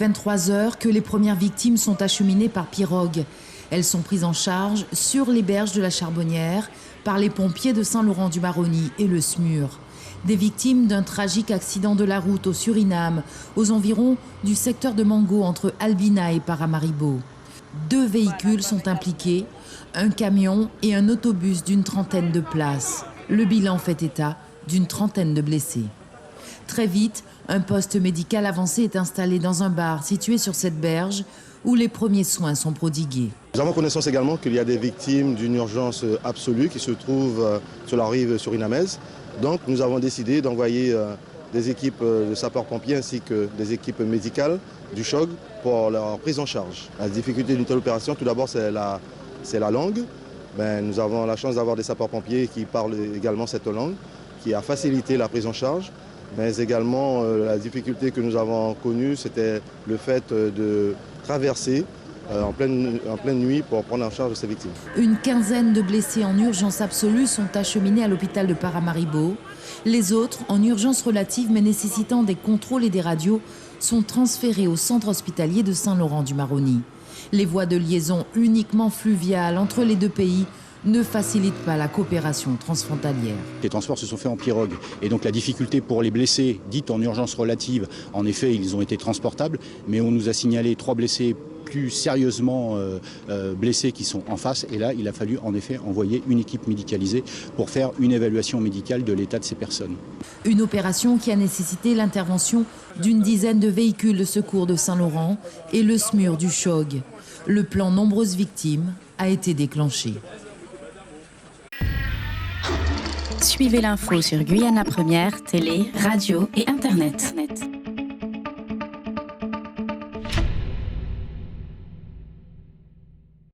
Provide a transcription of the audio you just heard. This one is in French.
23 heures que les premières victimes sont acheminées par pirogue. Elles sont prises en charge sur les berges de la Charbonnière par les pompiers de Saint-Laurent-du-Maroni et le SMUR. Des victimes d'un tragique accident de la route au Suriname, aux environs du secteur de Mango entre Albina et Paramaribo. 2 véhicules sont impliqués, un camion et un autobus d'une 30aine de places. Le bilan fait état d'une 30aine de blessés. Très vite, un poste médical avancé est installé dans un bar situé sur cette berge où les premiers soins sont prodigués. Nous avons connaissance également qu'il y a des victimes d'une urgence absolue qui se trouvent sur la rive surinamaise. Donc nous avons décidé d'envoyer des équipes de sapeurs-pompiers ainsi que des équipes médicales du CHOG pour leur prise en charge. La difficulté d'une telle opération, tout d'abord, c'est la langue. Nous avons la chance d'avoir des sapeurs-pompiers qui parlent également cette langue, qui a facilité la prise en charge. Mais également, la difficulté que nous avons connue, c'était le fait de traverser en pleine nuit pour prendre en charge ces victimes. Une 15aine de blessés en urgence absolue sont acheminés à l'hôpital de Paramaribo. Les autres, en urgence relative mais nécessitant des contrôles et des radios, sont transférés au centre hospitalier de Saint-Laurent-du-Maroni. Les voies de liaison uniquement fluviales entre les 2 pays ne facilite pas la coopération transfrontalière. Les transports se sont faits en pirogue et donc la difficulté pour les blessés, dites en urgence relative, en effet ils ont été transportables, mais on nous a signalé 3 blessés plus sérieusement blessés qui sont en face et là il a fallu en effet envoyer une équipe médicalisée pour faire une évaluation médicale de l'état de ces personnes. Une opération qui a nécessité l'intervention d'une 10aine de véhicules de secours de Saint-Laurent et le SMUR du CHOG. Le plan nombreuses victimes a été déclenché. Suivez l'info sur Guyana Première, télé, radio et internet.